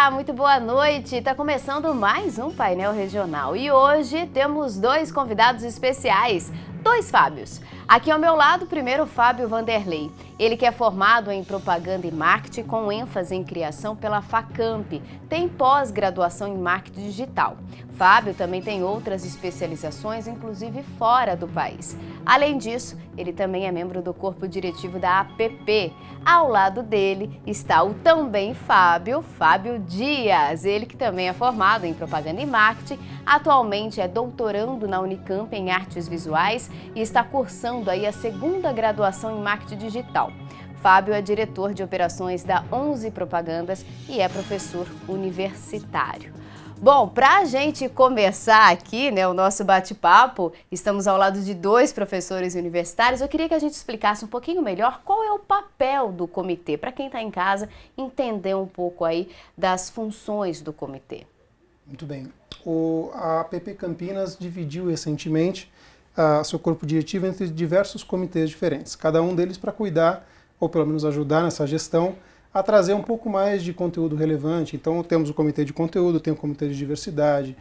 Olá, muito boa noite. Está começando mais um painel regional e hoje temos dois convidados especiais, dois Fábios. Aqui ao meu lado, primeiro o Fábio Vanderlei. Ele que é formado em propaganda e marketing com ênfase em criação pela Facamp. Tem pós-graduação em marketing digital. Fábio também tem outras especializações, inclusive fora do país. Além disso, ele também é membro do corpo diretivo da APP. Ao lado dele está o também Fábio Dias. Ele que também é formado em propaganda e marketing, atualmente é doutorando na Unicamp em artes visuais e está cursando aí a segunda graduação em marketing digital. Fábio é diretor de operações da 11 Propagandas e é professor universitário. Bom, para a gente começar aqui, o nosso bate-papo, estamos ao lado de dois professores universitários. Eu queria que a gente explicasse um pouquinho melhor qual é o papel do comitê, para quem está em casa entender um pouco aí das funções do comitê. Muito bem. A APP Campinas dividiu recentemente seu corpo diretivo entre diversos comitês diferentes, cada um deles para cuidar, ou pelo menos ajudar nessa gestão, a trazer um pouco mais de conteúdo relevante. Então temos o comitê de conteúdo, tem o comitê de diversidade,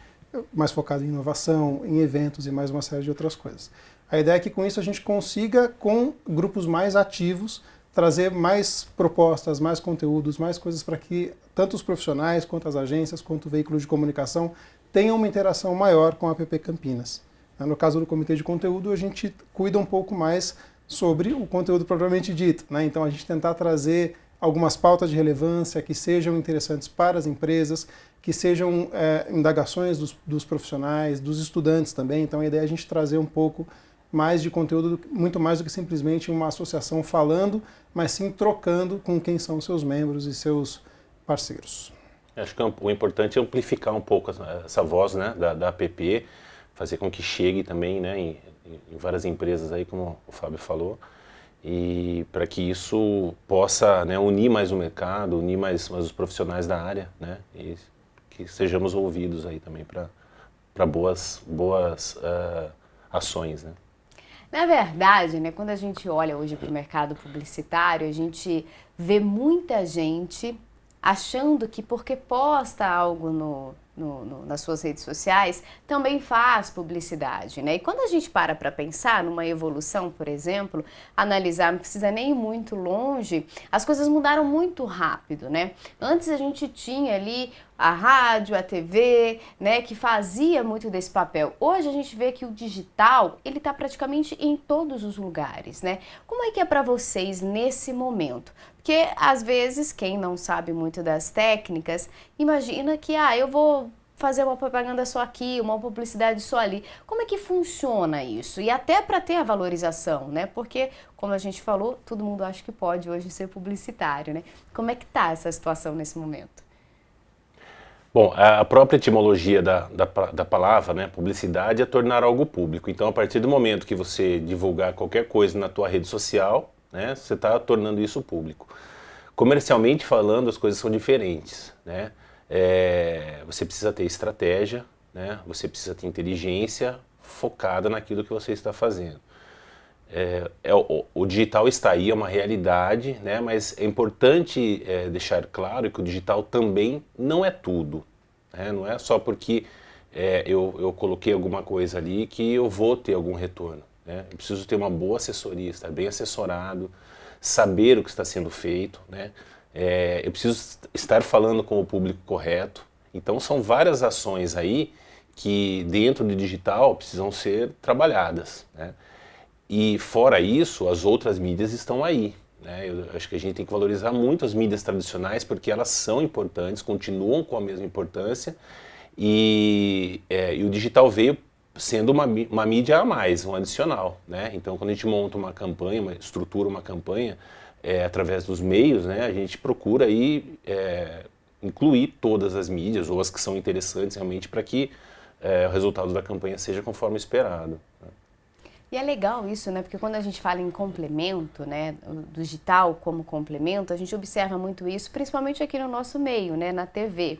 mais focado em inovação, em eventos e mais uma série de outras coisas. A ideia é que com isso a gente consiga, com grupos mais ativos, trazer mais propostas, mais conteúdos, mais coisas para que tanto os profissionais, quanto as agências, quanto veículos de comunicação tenham uma interação maior com a APP Campinas. No caso do comitê de conteúdo, a gente cuida um pouco mais sobre o conteúdo propriamente dito, Então a gente tentar trazer algumas pautas de relevância que sejam interessantes para as empresas, que sejam indagações dos profissionais, dos estudantes também. Então a ideia é a gente trazer um pouco mais de conteúdo, muito mais do que simplesmente uma associação falando, mas sim trocando com quem são seus membros e seus parceiros. Acho que o importante é amplificar um pouco essa voz da APP, fazer com que chegue também em várias empresas aí, como o Fábio falou, e para que isso possa unir mais o mercado, unir mais os profissionais da área, e que sejamos ouvidos aí também para boas ações, Na verdade, quando a gente olha hoje para o mercado publicitário, a gente vê muita gente achando que porque posta algo nas suas redes sociais, também faz publicidade, E quando a gente para pensar numa evolução, por exemplo, analisar, não precisa nem ir muito longe, as coisas mudaram muito rápido, Antes a gente tinha ali a rádio, a TV, que fazia muito desse papel. Hoje a gente vê que o digital, ele está praticamente em todos os lugares, Como é que é para vocês nesse momento? Porque, às vezes, quem não sabe muito das técnicas, imagina que, eu vou fazer uma propaganda só aqui, uma publicidade só ali. Como é que funciona isso? E até para ter a valorização, Porque, como a gente falou, todo mundo acha que pode hoje ser publicitário, Como é que está essa situação nesse momento? Bom, a própria etimologia da palavra, publicidade, é tornar algo público. Então, a partir do momento que você divulgar qualquer coisa na tua rede social, você está tornando isso público. Comercialmente falando, as coisas são diferentes, Você precisa ter estratégia, Você precisa ter inteligência focada naquilo que você está fazendo. O digital está aí, é uma realidade, mas é importante deixar claro que o digital também não é tudo. Não é só porque eu coloquei alguma coisa ali que eu vou ter algum retorno. Eu preciso ter uma boa assessoria, estar bem assessorado, saber o que está sendo feito, eu preciso estar falando com o público correto. Então são várias ações aí que dentro do digital precisam ser trabalhadas, E fora isso, as outras mídias estão aí, Eu acho que a gente tem que valorizar muito as mídias tradicionais porque elas são importantes, continuam com a mesma importância e o digital veio sendo uma mídia a mais, um adicional, Então, quando a gente monta uma campanha, estrutura uma campanha através dos meios, a gente procura aí incluir todas as mídias ou as que são interessantes realmente para que o resultado da campanha seja conforme esperado. E é legal isso, Porque quando a gente fala em complemento, do digital como complemento, a gente observa muito isso, principalmente aqui no nosso meio, na TV.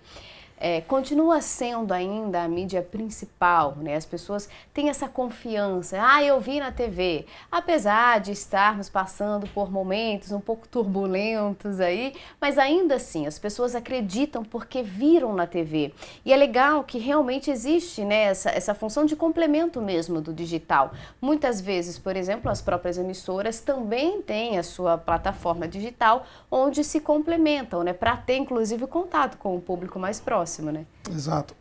continua sendo ainda a mídia principal, né? As pessoas têm essa confiança. Eu vi na TV. Apesar de estarmos passando por momentos um pouco turbulentos aí, mas ainda assim as pessoas acreditam porque viram na TV. E é legal que realmente existe, né, essa função de complemento mesmo do digital. Muitas vezes, por exemplo, as próprias emissoras também têm a sua plataforma digital onde se complementam, né, para ter inclusive contato com o público mais próximo, né? Exato.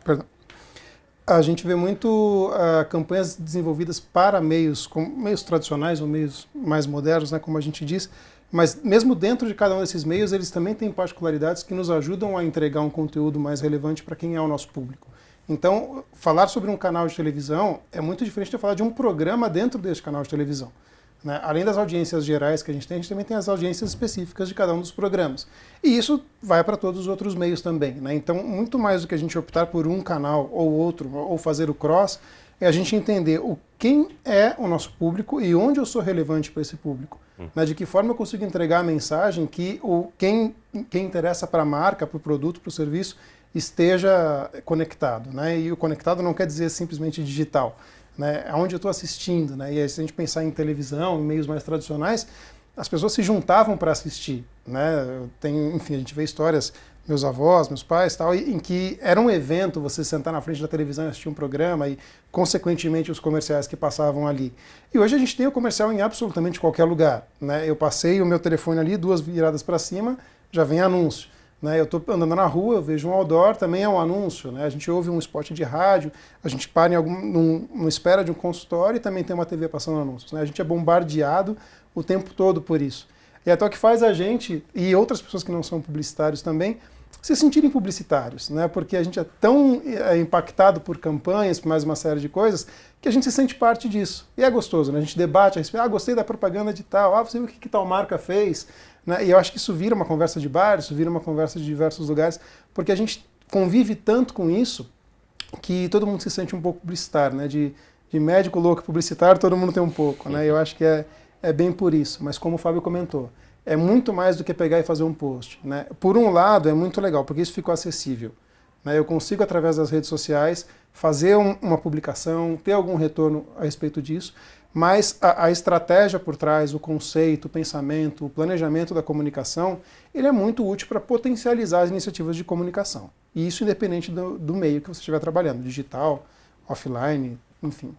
Perdão. A gente vê muito campanhas desenvolvidas para meios tradicionais ou meios mais modernos, né, como a gente diz, mas mesmo dentro de cada um desses meios, eles também têm particularidades que nos ajudam a entregar um conteúdo mais relevante para quem é o nosso público. Então, falar sobre um canal de televisão é muito diferente de falar de um programa dentro desse canal de televisão, né? Além das audiências gerais que a gente também tem as audiências específicas de cada um dos programas. E isso vai para todos os outros meios também, né? Então, muito mais do que a gente optar por um canal ou outro, ou fazer o cross, é a gente entender quem é o nosso público e onde eu sou relevante para esse público. Né? De que forma eu consigo entregar a mensagem que quem interessa para a marca, para o produto, para o serviço, esteja conectado, né? E o conectado não quer dizer simplesmente digital, né? Aonde eu estou assistindo, né? E aí, se a gente pensar em televisão, em meios mais tradicionais, as pessoas se juntavam para assistir, né? Enfim, a gente vê histórias, meus avós, meus pais, tal, em que era um evento você sentar na frente da televisão e assistir um programa e, consequentemente, os comerciais que passavam ali. E hoje a gente tem o comercial em absolutamente qualquer lugar, né? Eu passei o meu telefone ali, 2 viradas para cima, já vem anúncio. Né, eu estou andando na rua, eu vejo um outdoor, também é um anúncio, né? A gente ouve um spot de rádio, a gente para numa espera de um consultório e também tem uma TV passando anúncios. Né? A gente é bombardeado o tempo todo por isso. E até o que faz a gente, e outras pessoas que não são publicitários também, se sentirem publicitários, né? Porque a gente é tão impactado por campanhas, por mais uma série de coisas, que a gente se sente parte disso. E é gostoso, né? A gente debate a respeito, gostei da propaganda de tal, você viu o que tal marca fez, né? E eu acho que isso vira uma conversa de bar, isso vira uma conversa de diversos lugares, porque a gente convive tanto com isso que todo mundo se sente um pouco publicitário, né? De médico louco publicitário, todo mundo tem um pouco, né? Eu acho que é bem por isso, mas como o Fábio comentou, é muito mais do que pegar e fazer um post, né? Por um lado, é muito legal, porque isso ficou acessível, né? Eu consigo, através das redes sociais, fazer uma publicação, ter algum retorno a respeito disso, mas a estratégia por trás, o conceito, o pensamento, o planejamento da comunicação, ele é muito útil para potencializar as iniciativas de comunicação. E isso independente do meio que você estiver trabalhando, digital, offline, enfim.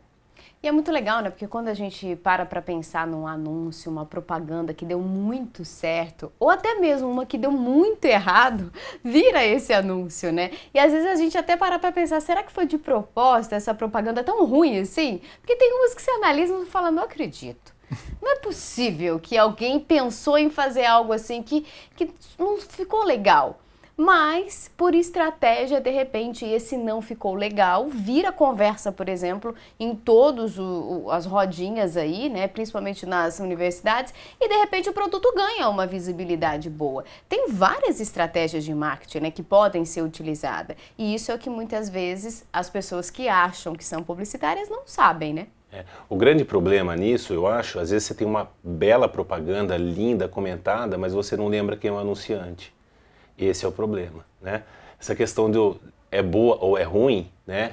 E é muito legal, né? Porque quando a gente para pensar num anúncio, uma propaganda que deu muito certo, ou até mesmo uma que deu muito errado, vira esse anúncio, né? E às vezes a gente até para pensar, será que foi de propósito essa propaganda tão ruim assim? Porque tem umas que você analisa e fala, não acredito. Não é possível que alguém pensou em fazer algo assim que não ficou legal. Mas, por estratégia, de repente, esse não ficou legal, vira conversa, por exemplo, em todas as rodinhas aí, né, principalmente nas universidades, e de repente o produto ganha uma visibilidade boa. Tem várias estratégias de marketing, né, que podem ser utilizadas, e isso é o que muitas vezes as pessoas que acham que são publicitárias não sabem, né? O grande problema nisso, eu acho, às vezes você tem uma bela propaganda, linda, comentada, mas você não lembra quem é o anunciante. Esse é o problema, né? Essa questão do é boa ou é ruim, né?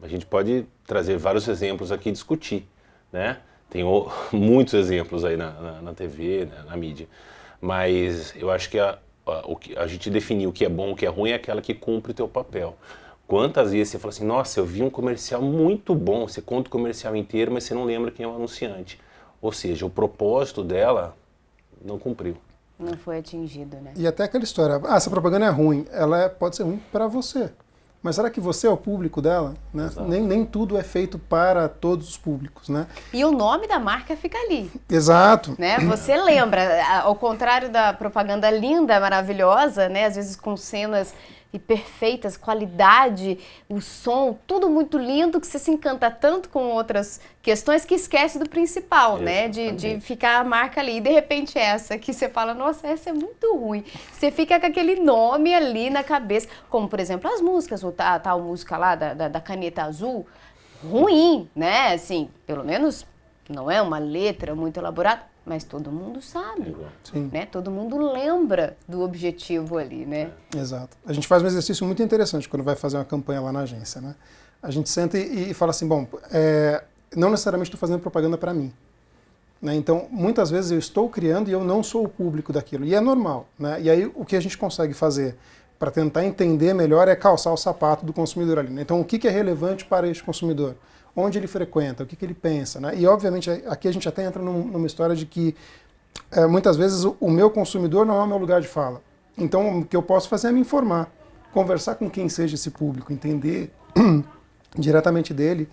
A gente pode trazer vários exemplos aqui e discutir, né? Tem muitos exemplos aí na TV, na mídia. Mas eu acho que a gente definir o que é bom, o que é ruim é aquela que cumpre o teu papel. Quantas vezes você fala assim, nossa, eu vi um comercial muito bom, você conta o comercial inteiro, mas você não lembra quem é o anunciante. Ou seja, o propósito dela não cumpriu. Não foi atingido, né? E até aquela história, essa propaganda é ruim, pode ser ruim para você. Mas será que você é o público dela? Né? Nem tudo é feito para todos os públicos, né? E o nome da marca fica ali. Exato. Né? Você lembra, ao contrário da propaganda linda, maravilhosa, né? Às vezes com cenas perfeitas, qualidade, o som, tudo muito lindo, que você se encanta tanto com outras questões que esquece do principal, né? De ficar a marca ali. E de repente essa que você fala, nossa, essa é muito ruim. Você fica com aquele nome ali na cabeça, como por exemplo as músicas, a tal música lá da Caneta Azul, ruim, né? Assim, pelo menos não é uma letra muito elaborada, mas todo mundo sabe, Sim. né? Todo mundo lembra do objetivo ali, né? Exato. A gente faz um exercício muito interessante quando vai fazer uma campanha lá na agência, né? A gente senta e fala assim, bom, não necessariamente estou fazendo propaganda para mim. Né? Então, muitas vezes eu estou criando e eu não sou o público daquilo. E é normal. Né? E aí, o que a gente consegue fazer para tentar entender melhor é calçar o sapato do consumidor ali. Né? Então, o que é relevante para este consumidor? Onde ele frequenta? O que ele pensa? Né? E, obviamente, aqui a gente até entra numa história de que, muitas vezes, o meu consumidor não é o meu lugar de fala. Então, o que eu posso fazer é me informar, conversar com quem seja esse público, entender diretamente dele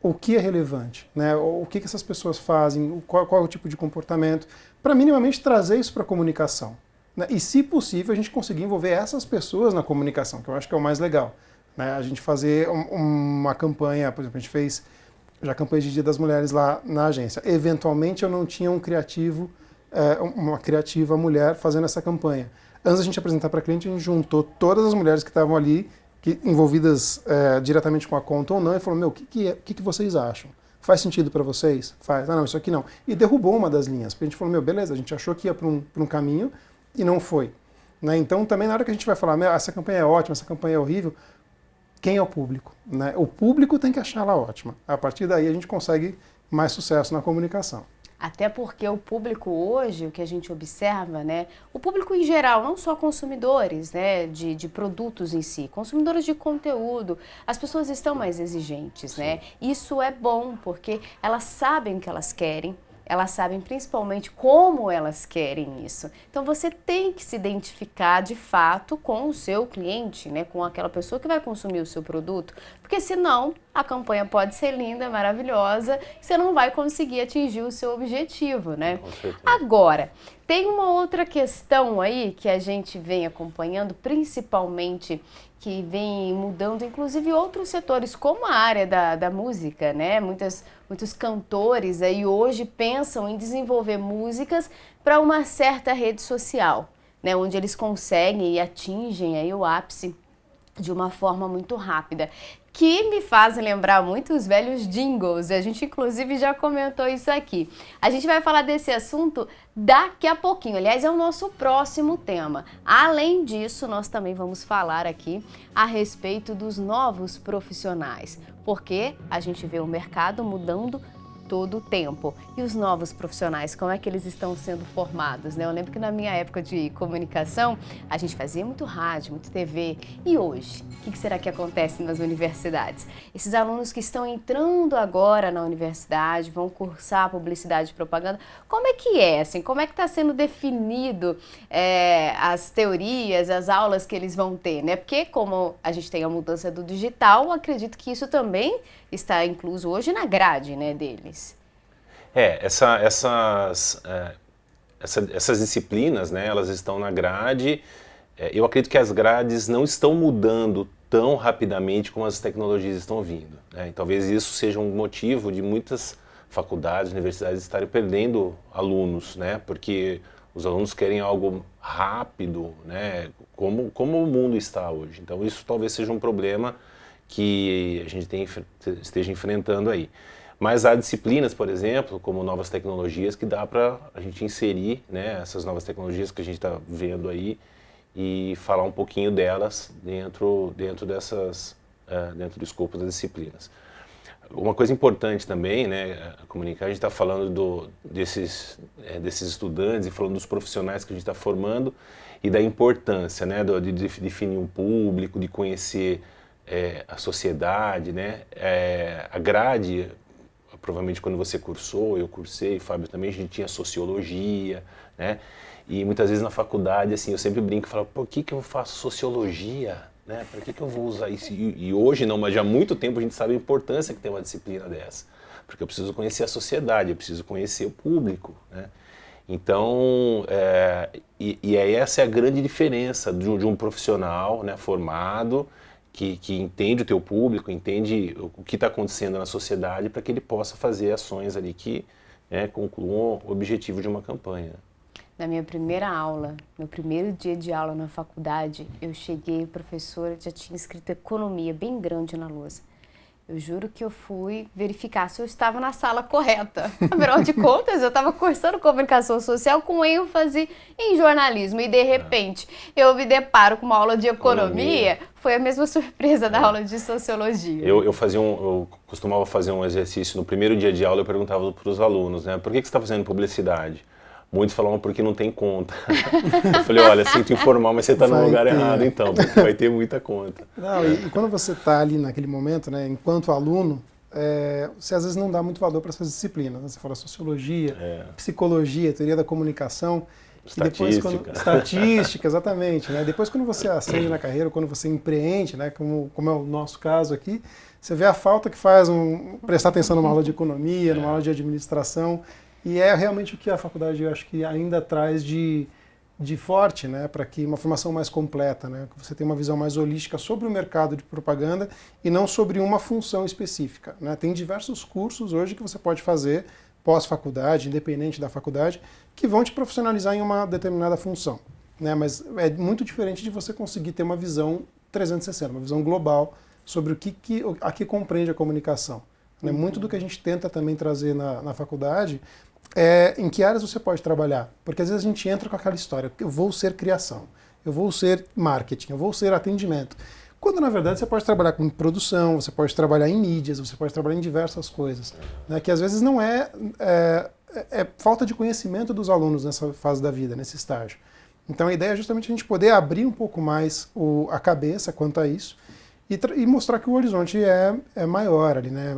o que é relevante, né? O que essas pessoas fazem, qual é o tipo de comportamento, para minimamente trazer isso para a comunicação. Né? E, se possível, a gente conseguir envolver essas pessoas na comunicação, que eu acho que é o mais legal. Né? A gente fazer uma campanha, por exemplo, a gente fez já campanha de Dia das Mulheres lá na agência. Eventualmente eu não tinha um criativo, uma criativa mulher fazendo essa campanha. Antes da gente apresentar para a cliente, a gente juntou todas as mulheres que estavam ali, envolvidas diretamente com a conta ou não, e falou, meu, o que vocês acham? Faz sentido para vocês? Faz. Ah, não, isso aqui não. E derrubou uma das linhas, porque a gente falou, meu, beleza, a gente achou que ia para um caminho e não foi. Né? Então, também na hora que a gente vai falar, meu, essa campanha é ótima, essa campanha é horrível, quem é o público? Né? O público tem que achar ela ótima. A partir daí a gente consegue mais sucesso na comunicação. Até porque o público hoje, o que a gente observa, né, o público em geral, não só consumidores, né, de produtos em si, consumidores de conteúdo, as pessoas estão mais exigentes, né? Isso é bom porque elas sabem o que elas querem, elas sabem principalmente como elas querem isso. Então você tem que se identificar de fato com o seu cliente, né, com aquela pessoa que vai consumir o seu produto, porque senão a campanha pode ser linda, maravilhosa, você não vai conseguir atingir o seu objetivo, né? Agora, tem uma outra questão aí que a gente vem acompanhando, principalmente que vem mudando, inclusive outros setores, como a área da música, né? Muitos cantores aí hoje pensam em desenvolver músicas para uma certa rede social, né? Onde eles conseguem e atingem aí o ápice de uma forma muito rápida, que me fazem lembrar muito os velhos jingles. A gente inclusive já comentou isso aqui. A gente vai falar desse assunto daqui a pouquinho. Aliás, é o nosso próximo tema. Além disso, nós também vamos falar aqui a respeito dos novos profissionais, porque a gente vê o mercado mudando todo o tempo. E os novos profissionais, como é que eles estão sendo formados, né? Eu lembro que na minha época de comunicação, a gente fazia muito rádio, muito TV. E hoje, o que será que acontece nas universidades? Esses alunos que estão entrando agora na universidade, vão cursar publicidade e propaganda, como é que é, assim? Como é que está sendo definido as teorias, as aulas que eles vão ter, né? Porque como a gente tem a mudança do digital, acredito que isso também está incluso hoje na grade, né, deles. Essas disciplinas, né, elas estão na grade. Eu acredito que as grades não estão mudando tão rapidamente como as tecnologias estão vindo. Né? E talvez isso seja um motivo de muitas faculdades, universidades estarem perdendo alunos, né? Porque os alunos querem algo rápido, né? Como o mundo está hoje. Então isso talvez seja um problema que a gente esteja enfrentando aí. Mas há disciplinas, por exemplo, como novas tecnologias, que dá para a gente inserir, né, essas novas tecnologias que a gente está vendo aí e falar um pouquinho delas dentro do escopo das disciplinas. Uma coisa importante também, né, comunicar, a gente está falando desses estudantes e falando dos profissionais que a gente está formando e da importância, né, de definir um público, de conhecer a sociedade, né, a grade. Provavelmente quando você cursou, eu cursei, Fábio também, a gente tinha sociologia, né? E muitas vezes na faculdade, assim, eu sempre brinco e falo, por que eu faço sociologia? Né? Para que eu vou usar isso? E hoje não, mas já há muito tempo a gente sabe a importância que tem uma disciplina dessa. Porque eu preciso conhecer a sociedade, eu preciso conhecer o público, né? Então, essa é a grande diferença de um profissional, né, formado, que entende o teu público, entende o que está acontecendo na sociedade para que ele possa fazer ações ali que concluam o objetivo de uma campanha. Na minha primeira aula, meu primeiro dia de aula na faculdade, eu cheguei, a professora já tinha escrito economia bem grande na lousa. eu juro que eu fui verificar se eu estava na sala correta. Afinal de contas, eu estava cursando comunicação social com ênfase em jornalismo e, de repente, eu me deparo com uma aula de economia. Foi a mesma surpresa da aula de sociologia. Eu costumava fazer um exercício no primeiro dia de aula, eu perguntava para os alunos, né, por que você está fazendo publicidade? Muitos falavam porque não tem conta. Eu falei, olha, sinto informar, mas você está no lugar errado então, porque vai ter muita conta. Não, e quando você está ali naquele momento, né, enquanto aluno, você às vezes não dá muito valor para essas disciplinas. Né? Você fala sociologia, psicologia, teoria da comunicação. Estatística, exatamente. Né? Depois, quando você ascende na carreira, quando você empreende, né, como é o nosso caso aqui, você vê a falta que faz prestar atenção numa aula de economia, numa aula de administração. E é realmente o que a faculdade, eu acho que ainda traz de forte, né, para que uma formação mais completa, né, que você tenha uma visão mais holística sobre o mercado de propaganda e não sobre uma função específica. Né. Tem diversos cursos hoje que você pode fazer pós-faculdade, independente da faculdade, que vão te profissionalizar em uma determinada função. Né, mas é muito diferente de você conseguir ter uma visão 360, uma visão global sobre a que compreende a comunicação. Né. Muito do que a gente tenta também trazer na faculdade em que áreas você pode trabalhar. Porque às vezes a gente entra com aquela história, eu vou ser criação, eu vou ser marketing, eu vou ser atendimento. Quando na verdade você pode trabalhar com produção, você pode trabalhar em mídias, você pode trabalhar em diversas coisas. Né, que às vezes não é falta de conhecimento dos alunos nessa fase da vida, nesse estágio. Então a ideia é justamente a gente poder abrir um pouco mais a cabeça quanto a isso e mostrar que o horizonte é maior ali, né,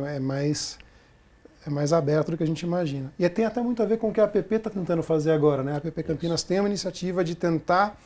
é mais aberto do que a gente imagina. E tem até muito a ver com o que a APP está tentando fazer agora. Né? A APP Campinas tem uma iniciativa de tentar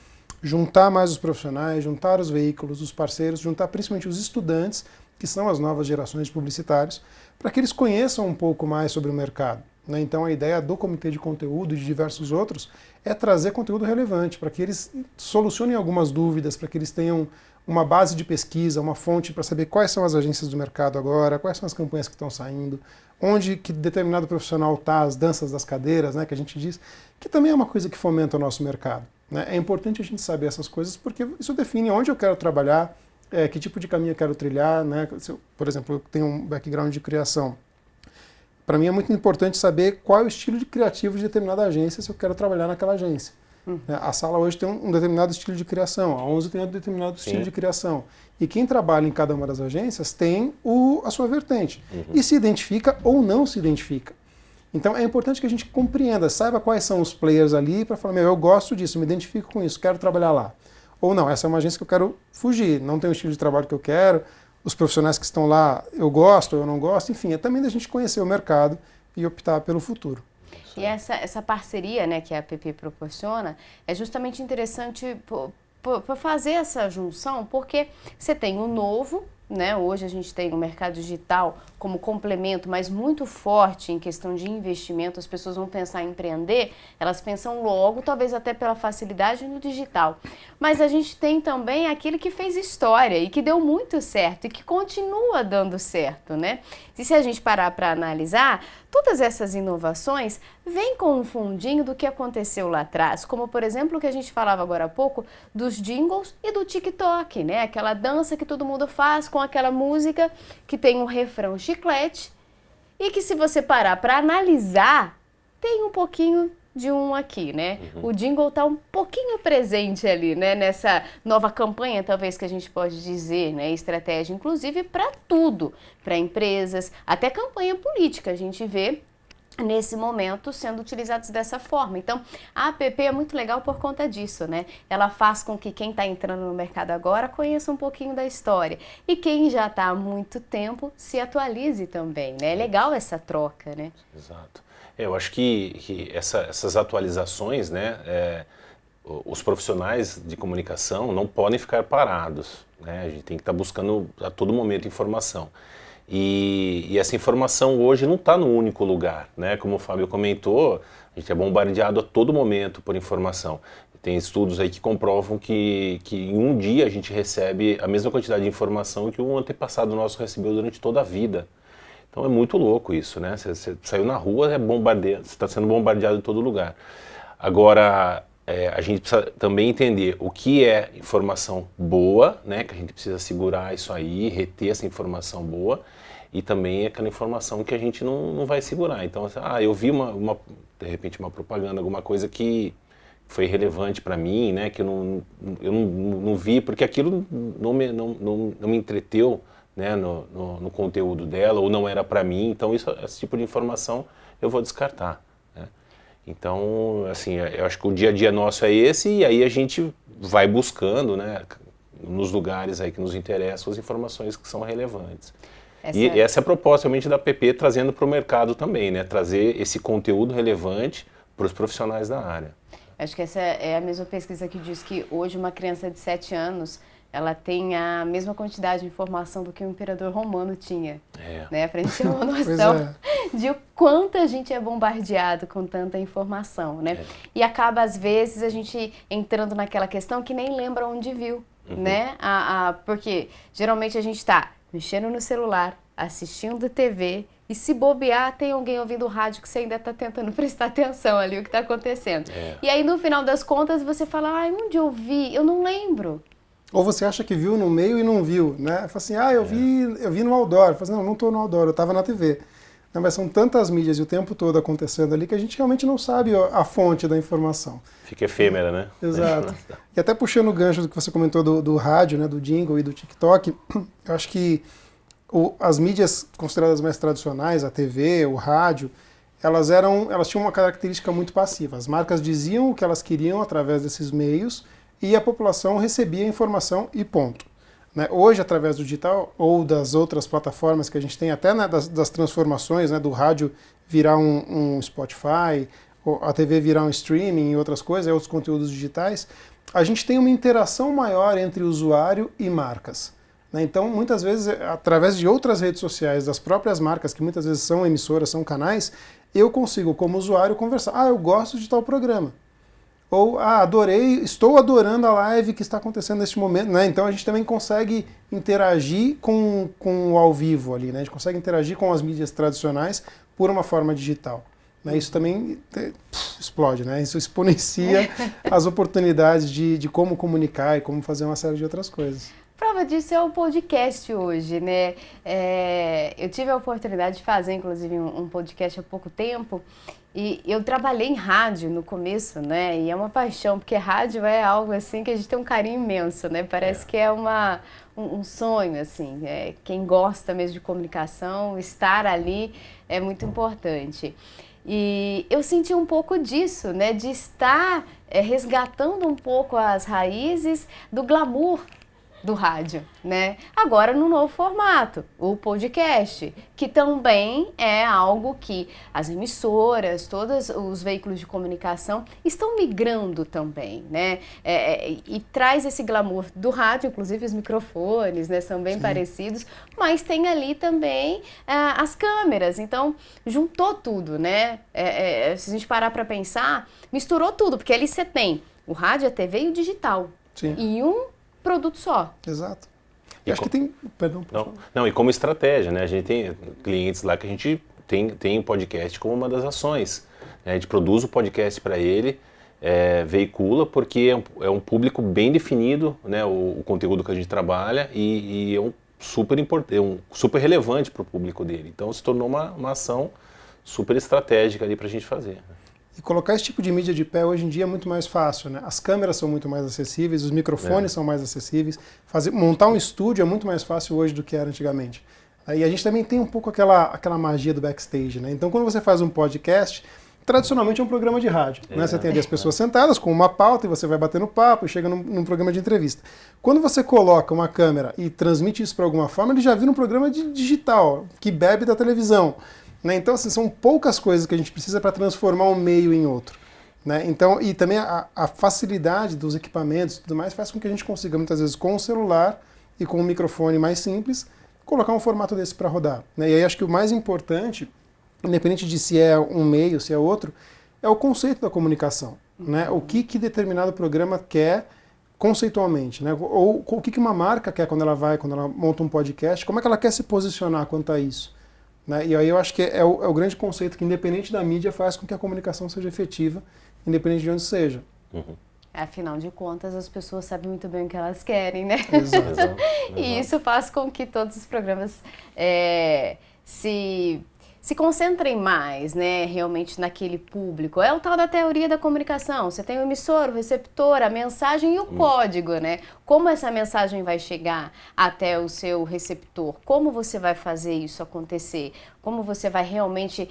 juntar mais os profissionais, juntar os veículos, os parceiros, juntar principalmente os estudantes, que são as novas gerações de publicitários, para que eles conheçam um pouco mais sobre o mercado. Né? Então a ideia do Comitê de Conteúdo e de diversos outros é trazer conteúdo relevante, para que eles solucionem algumas dúvidas, para que eles tenham uma base de pesquisa, uma fonte para saber quais são as agências do mercado agora, quais são as campanhas que estão saindo, onde que determinado profissional está, as danças das cadeiras, né, que a gente diz, que também é uma coisa que fomenta o nosso mercado. Né? É importante a gente saber essas coisas porque isso define onde eu quero trabalhar, que tipo de caminho eu quero trilhar. Né? Se eu, por exemplo, eu tenho um background de criação. Para mim é muito importante saber qual é o estilo de criativo de determinada agência se eu quero trabalhar naquela agência. A Sala hoje tem um determinado estilo de criação, a 11 tem um determinado estilo de criação. E quem trabalha em cada uma das agências tem a sua vertente. E se identifica ou não se identifica. Então é importante que a gente compreenda, saiba quais são os players ali para falar, eu gosto disso, me identifico com isso, quero trabalhar lá. Ou não, essa é uma agência que eu quero fugir, não tem o estilo de trabalho que eu quero, os profissionais que estão lá eu gosto ou eu não gosto, enfim, é também da gente conhecer o mercado e optar pelo futuro. E essa parceria, né, que a APP proporciona é justamente interessante por fazer essa junção, porque você tem o novo, né? Hoje a gente tem o mercado digital como complemento, mas muito forte em questão de investimento. As pessoas vão pensar em empreender, elas pensam logo, talvez até pela facilidade no digital. Mas a gente tem também aquele que fez história e que deu muito certo e que continua dando certo, né? E se a gente parar para analisar, todas essas inovações vêm com um fundinho do que aconteceu lá atrás, como por exemplo o que a gente falava agora há pouco dos jingles e do TikTok, né? Aquela dança que todo mundo faz com aquela música que tem um refrão chiclete e que se você parar para analisar, tem um pouquinho de um aqui, né? O jingle tá um pouquinho presente ali, né? Nessa nova campanha, talvez que a gente pode dizer, né? Estratégia, inclusive, para tudo, para empresas, até campanha política, a gente vê nesse momento sendo utilizados dessa forma. Então, a APP é muito legal por conta disso, né? Ela faz com que quem está entrando no mercado agora conheça um pouquinho da história e quem já está há muito tempo se atualize também, né? É legal essa troca, né? Exato. Eu acho que essas atualizações, né, os profissionais de comunicação não podem ficar parados, né? A gente tem que estar buscando a todo momento informação. E essa informação hoje não está no único lugar, né? Como o Fábio comentou, a gente é bombardeado a todo momento por informação. Tem estudos aí que comprovam que em um dia a gente recebe a mesma quantidade de informação que um antepassado nosso recebeu durante toda a vida. Então é muito louco isso, né? Você saiu na rua, você está sendo bombardeado em todo lugar. Agora, a gente precisa também entender o que é informação boa, né? Que a gente precisa segurar isso aí, reter essa informação boa, e também aquela informação que a gente não vai segurar. Então, eu vi de repente uma propaganda, alguma coisa que foi relevante para mim, né, que eu não vi, porque aquilo não me entreteu, né, no conteúdo dela, ou não era para mim, então esse tipo de informação eu vou descartar, né? Então, assim, eu acho que o dia a dia nosso é esse, e aí a gente vai buscando, né, nos lugares aí que nos interessam as informações que são relevantes. E essa é a proposta realmente da PP, trazendo para o mercado também, né, trazer esse conteúdo relevante para os profissionais da área. Acho que essa é a mesma pesquisa que diz que hoje uma criança de 7 anos, ela tem a mesma quantidade de informação do que o imperador romano tinha. Né? Pra gente ter uma noção de o quanto a gente é bombardeado com tanta informação, né? E acaba, às vezes, a gente entrando naquela questão que nem lembra onde viu, né? Porque geralmente a gente está mexendo no celular, assistindo TV, e se bobear, tem alguém ouvindo o rádio que você ainda está tentando prestar atenção ali, o que está acontecendo. E aí, no final das contas, você fala, onde eu vi? Eu não lembro. Ou você acha que viu no meio e não viu, né? Fala assim, eu vi no outdoor. Fala assim, não estou no outdoor, eu estava na TV. Não, mas são tantas mídias e o tempo todo acontecendo ali que a gente realmente não sabe a fonte da informação. Fica efêmera, né? Exato. E até puxando o gancho do que você comentou do rádio, né, do jingle e do TikTok, eu acho que as mídias consideradas mais tradicionais, a TV, o rádio, elas tinham uma característica muito passiva. As marcas diziam o que elas queriam através desses meios e a população recebia a informação e ponto. Né? Hoje, através do digital ou das outras plataformas que a gente tem, até, né, das transformações, né, do rádio virar um Spotify, ou a TV virar um streaming e outras coisas, outros conteúdos digitais, a gente tem uma interação maior entre usuário e marcas. Então, muitas vezes, através de outras redes sociais, das próprias marcas, que muitas vezes são emissoras, são canais, eu consigo, como usuário, conversar. Eu gosto de tal programa. Ou, estou adorando a live que está acontecendo neste momento. Né? Então, a gente também consegue interagir com o ao vivo ali. Né? A gente consegue interagir com as mídias tradicionais por uma forma digital. Né? Isso também explode, né? Isso exponencia as oportunidades de como comunicar e como fazer uma série de outras coisas. Prova disso é o podcast hoje, né? Eu tive a oportunidade de fazer, inclusive, um podcast há pouco tempo, e eu trabalhei em rádio no começo, né? E é uma paixão, porque rádio é algo assim que a gente tem um carinho imenso, né? Parece que é um sonho, assim. Quem gosta mesmo de comunicação, estar ali é muito importante. E eu senti um pouco disso, né? De estar resgatando um pouco as raízes do glamour do rádio, né? Agora no novo formato, o podcast, que também é algo que as emissoras, todos os veículos de comunicação estão migrando também, né? E traz esse glamour do rádio, inclusive os microfones, né? São bem parecidos, mas tem ali também as câmeras, então juntou tudo, né? Se a gente parar para pensar, misturou tudo, porque ali você tem o rádio, a TV e o digital. Sim. E um produto só. Exato. E acho que tem... Perdão. Não, e como estratégia, né? A gente tem clientes lá que a gente tem podcast como uma das ações. Né? A gente produz o podcast para ele, veicula, porque é um público bem definido, né? O conteúdo que a gente trabalha e é um super relevante para o público dele. Então se tornou uma ação super estratégica ali para a gente fazer. E colocar esse tipo de mídia de pé hoje em dia é muito mais fácil, né? As câmeras são muito mais acessíveis, os microfones são mais acessíveis. Montar um estúdio é muito mais fácil hoje do que era antigamente. E a gente também tem um pouco aquela magia do backstage, né? Então, quando você faz um podcast, tradicionalmente é um programa de rádio. Né? Você tem ali as pessoas sentadas com uma pauta e você vai batendo papo e chega num programa de entrevista. Quando você coloca uma câmera e transmite isso para alguma forma, ele já vira um programa digital, que bebe da televisão. Né? Então, assim, são poucas coisas que a gente precisa para transformar um meio em outro. Né? Então, e também a facilidade dos equipamentos e tudo mais faz com que a gente consiga, muitas vezes, com o celular e com um microfone mais simples, colocar um formato desse para rodar. Né? E aí acho que o mais importante, independente de se é um meio, se é outro, é o conceito da comunicação. Né? O que determinado programa quer conceitualmente. Né? Ou o que uma marca quer quando ela monta um podcast, como é que ela quer se posicionar quanto a isso. Né? E aí eu acho que é o grande conceito que, independente da mídia, faz com que a comunicação seja efetiva, independente de onde seja. Afinal de contas, as pessoas sabem muito bem o que elas querem, né? Exato. E isso faz com que todos os programas se concentrem mais, né, realmente naquele público. É o tal da teoria da comunicação. Você tem o emissor, o receptor, a mensagem e o código, né? Como essa mensagem vai chegar até o seu receptor? Como você vai fazer isso acontecer? Como você vai realmente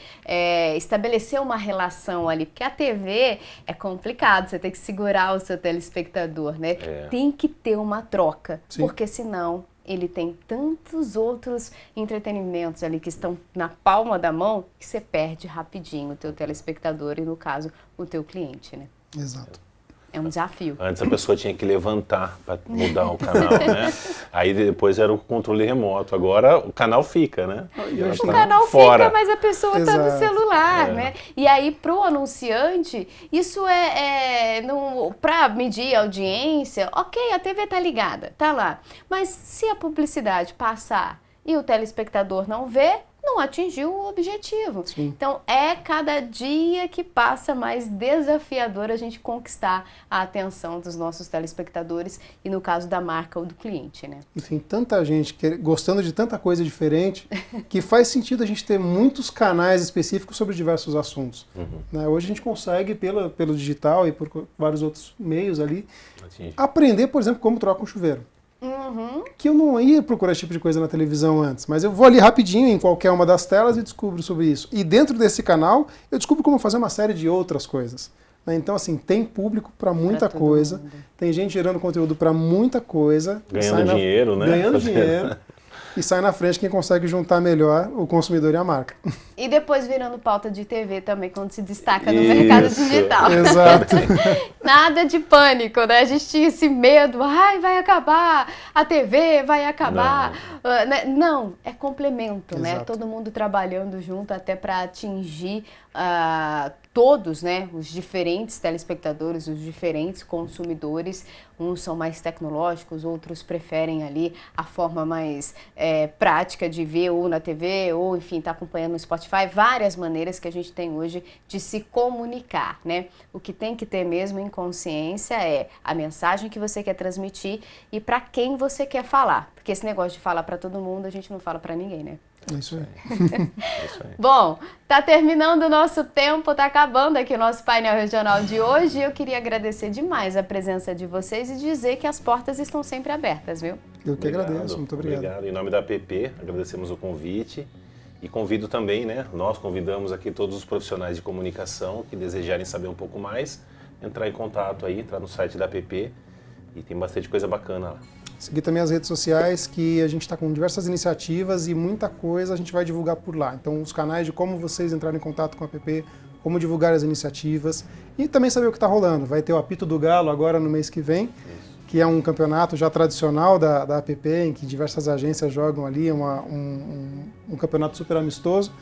estabelecer uma relação ali? Porque a TV é complicado, você tem que segurar o seu telespectador, né? Tem que ter uma troca, porque senão ele tem tantos outros entretenimentos ali que estão na palma da mão que você perde rapidinho o teu telespectador e, no caso, o teu cliente, né? Exato. É um desafio. Antes a pessoa tinha que levantar para mudar o canal, né? Aí depois era o controle remoto. Agora o canal fica, né? O canal fica, mas a pessoa está no celular, né? E aí, para o anunciante, isso para medir a audiência, ok, a TV está ligada, tá lá. Mas se a publicidade passar e o telespectador não vê, não atingiu o objetivo. Sim. Então, é cada dia que passa mais desafiador a gente conquistar a atenção dos nossos telespectadores e, no caso da marca ou do cliente, né? E tem tanta gente gostando de tanta coisa diferente que faz sentido a gente ter muitos canais específicos sobre diversos assuntos. Né? Hoje a gente consegue, pelo digital e por vários outros meios ali, aprender, por exemplo, como troca um chuveiro. Que eu não ia procurar esse tipo de coisa na televisão antes, mas eu vou ali rapidinho em qualquer uma das telas e descubro sobre isso. E dentro desse canal, eu descubro como fazer uma série de outras coisas. Né? Então, assim, tem público para muita coisa, tem gente gerando conteúdo para muita coisa. Ganhando dinheiro, né? Ganhando dinheiro. E sai na frente quem consegue juntar melhor o consumidor e a marca. E depois virando pauta de TV também, quando se destaca no mercado digital. Exato. Nada de pânico, né? A gente tinha esse medo, vai acabar, a TV vai acabar. Não, é complemento, né? Todo mundo trabalhando junto até para atingir todos, né? Os diferentes telespectadores, os diferentes consumidores. Uns são mais tecnológicos, outros preferem ali a forma mais prática de ver ou na TV, ou enfim, tá acompanhando no Spotify. Várias maneiras que a gente tem hoje de se comunicar, né? O que tem que ter mesmo em consciência é a mensagem que você quer transmitir e para quem você quer falar. Porque esse negócio de falar para todo mundo, a gente não fala para ninguém, né? É isso aí. Bom, tá terminando o nosso tempo, tá acabando aqui o nosso painel regional de hoje. Eu queria agradecer demais a presença de vocês e dizer que as portas estão sempre abertas, viu? Eu que agradeço, muito obrigado. Em nome da APP, agradecemos o convite e convido também, né? Nós convidamos aqui todos os profissionais de comunicação que desejarem saber um pouco mais, entrar em contato aí, entrar no site da APP e tem bastante coisa bacana lá. Seguir também as redes sociais, que a gente está com diversas iniciativas e muita coisa a gente vai divulgar por lá. Então, os canais de como vocês entrarem em contato com a APP, como divulgar as iniciativas e também saber o que está rolando. Vai ter o Apito do Galo agora no mês que vem, que é um campeonato já tradicional da APP, em que diversas agências jogam ali, um campeonato super amistoso,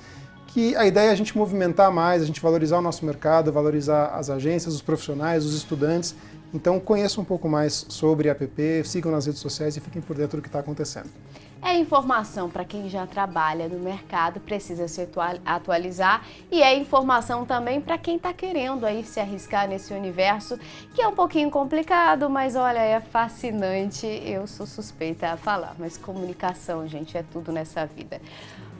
que a ideia é a gente movimentar mais, a gente valorizar o nosso mercado, valorizar as agências, os profissionais, os estudantes. Então conheçam um pouco mais sobre a APP, sigam nas redes sociais e fiquem por dentro do que está acontecendo. É informação para quem já trabalha no mercado, precisa se atualizar, e é informação também para quem está querendo aí se arriscar nesse universo, que é um pouquinho complicado, mas olha, é fascinante, eu sou suspeita a falar, mas comunicação, gente, é tudo nessa vida.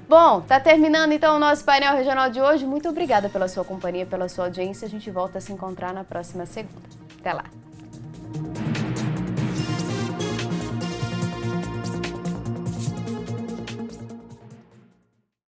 Bom, tá terminando então o nosso painel regional de hoje. Muito obrigada pela sua companhia, pela sua audiência. A gente volta a se encontrar na próxima segunda. Até lá!